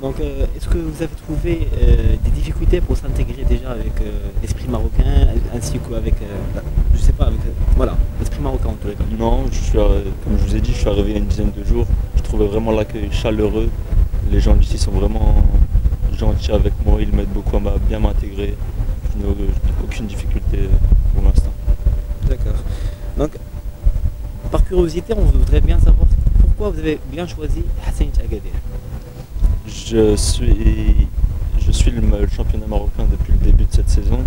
Donc, est-ce que vous avez trouvé des difficultés pour s'intégrer déjà avec l'esprit marocain, ainsi qu'avec, je sais pas, avec, voilà, l'esprit marocain en tous les cas? Non, comme je vous ai dit, je suis arrivé il y a une dizaine de jours. Je trouvais vraiment l'accueil chaleureux. Les gens d'ici sont vraiment gentils avec moi, ils m'aident beaucoup à bien m'intégrer. Je n'ai aucune difficulté pour l'instant. D'accord. Donc, par curiosité, on voudrait bien savoir pourquoi vous avez bien choisi Hassanit Agadir. Je suis, je suis le championnat marocain depuis le début de cette saison.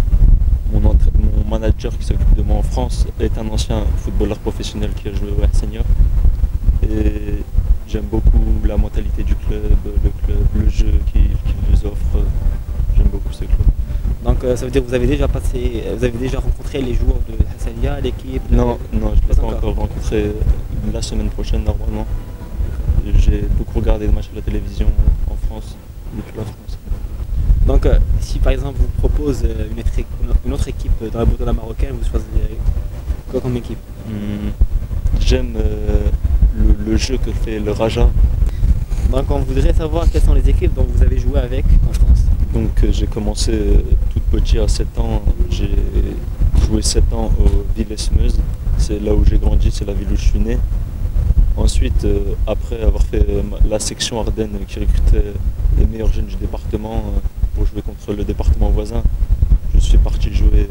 Mon manager qui s'occupe de moi en France est un ancien footballeur professionnel qui a joué au Hassania. Et j'aime beaucoup la mentalité du club, le jeu qu'il nous offre. J'aime beaucoup ce club. Donc, ça veut dire que vous avez déjà vous avez déjà rencontré les joueurs de Hassania, l'équipe? Non, je ne l'ai Pas pas encore. encore rencontré la semaine prochaine normalement. J'ai beaucoup regardé le match à la télévision en France, depuis la France. Donc, si par exemple vous propose une autre équipe dans la Bourgogne marocaine, vous choisirez quoi comme équipe? J'aime le jeu que fait le Raja. Donc, on voudrait savoir quelles sont les équipes dont vous avez joué avec en France. Donc j'ai commencé tout petit à 7 ans. J'ai joué 7 ans au Villers-Meuse. C'est là où j'ai grandi, c'est la ville où je suis né. Ensuite, après avoir fait la section Ardennes qui recrutait les meilleurs jeunes du département pour jouer contre le département voisin, je suis parti jouer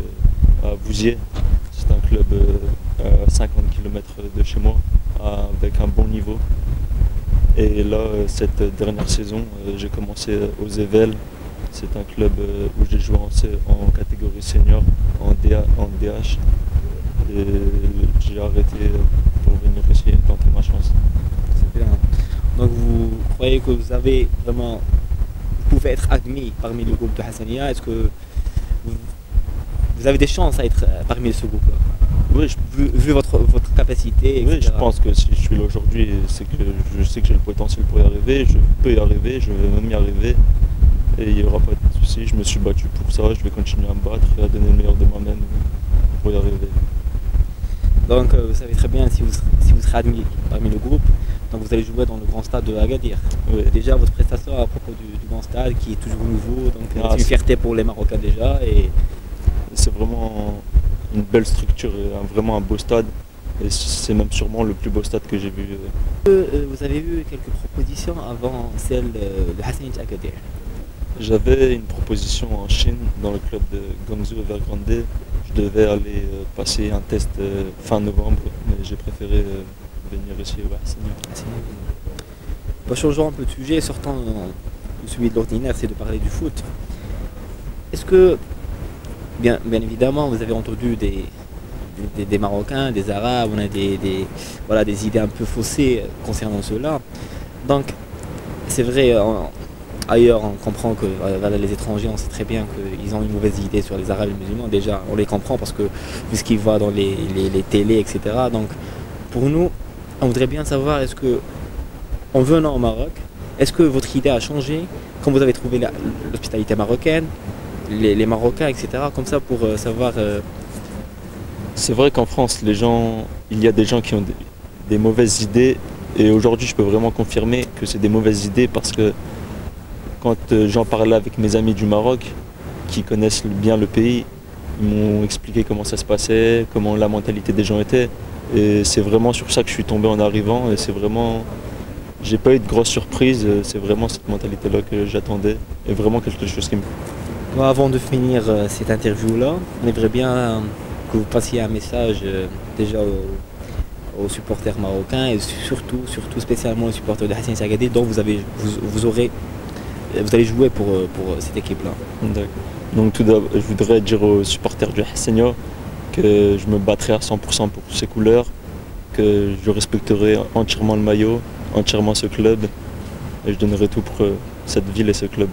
à Vouziers. C'est un club à 50 km de chez moi, avec un bon niveau. Et là, cette dernière saison, j'ai commencé aux Évelles. C'est un club où j'ai joué en catégorie senior, en DH. Et j'ai arrêté pour venir essayer de tenter ma chance. C'est bien. Donc, vous croyez que vous pouvez être admis parmi le groupe de Hassania? Est-ce que vous, vous avez des chances à être parmi ce groupe-là? Oui, Vu votre capacité, oui, etc. je pense que si je suis là aujourd'hui, c'est que je sais que j'ai le potentiel pour y arriver. Je peux y arriver, je vais même y arriver. Et il n'y aura pas de souci. Je me suis battu pour ça. Je vais continuer à me battre et à donner le meilleur de moi-même pour y arriver. Donc, vous savez très bien si vous serez admis parmi le groupe, donc vous allez jouer dans le grand stade de Agadir. Oui. Déjà, votre prestation à propos du grand stade qui est toujours nouveau, donc c'est une c'est- fierté pour les Marocains déjà. Et C'est vraiment une belle structure, et vraiment un beau stade. Et c'est même sûrement le plus beau stade que j'ai vu. vous avez eu quelques propositions avant celle de Hassanit Agadir. J'avais une proposition en Chine, dans le club de Guangzhou Evergrande. Je devais aller passer un test fin novembre, mais j'ai préféré venir ici au Hassania. Bon, changeons un peu de sujet, sortant de celui de l'ordinaire, c'est de parler du foot. Est-ce que, bien évidemment, vous avez entendu des Marocains, des Arabes, on a voilà, des idées un peu faussées concernant cela. Donc, c'est vrai, ailleurs, on comprend que voilà, les étrangers, on sait très bien qu'ils ont une mauvaise idée sur les Arabes et les musulmans. Déjà, on les comprend parce que, puisqu'ils voient dans les télés, etc. Donc, pour nous, on voudrait bien savoir, est-ce que, en venant au Maroc, est-ce que votre idée a changé quand vous avez trouvé l'hospitalité marocaine, les Marocains, etc. Comme ça, pour savoir. C'est vrai qu'en France, il y a des gens qui ont des mauvaises idées. Et aujourd'hui, je peux vraiment confirmer que c'est des mauvaises idées parce que quand j'en parlais avec mes amis du Maroc, qui connaissent bien le pays, ils m'ont expliqué comment ça se passait, comment la mentalité des gens était. Et c'est vraiment sur ça que je suis tombé en arrivant. Et c'est vraiment... J'ai pas eu de grosses surprises. C'est vraiment cette mentalité-là que j'attendais. Et vraiment quelque chose qui me... Bon, avant de finir cette interview-là, on aimerait bien que vous passiez un message déjà aux supporters marocains et surtout spécialement aux supporters de Hassanit Agadir dont vous allez jouer pour cette équipe-là. D'accord. Donc tout d'abord, je voudrais dire aux supporters du Hassania que je me battrai à 100% pour ces couleurs, que je respecterai entièrement le maillot, entièrement ce club et je donnerai tout pour cette ville et ce club.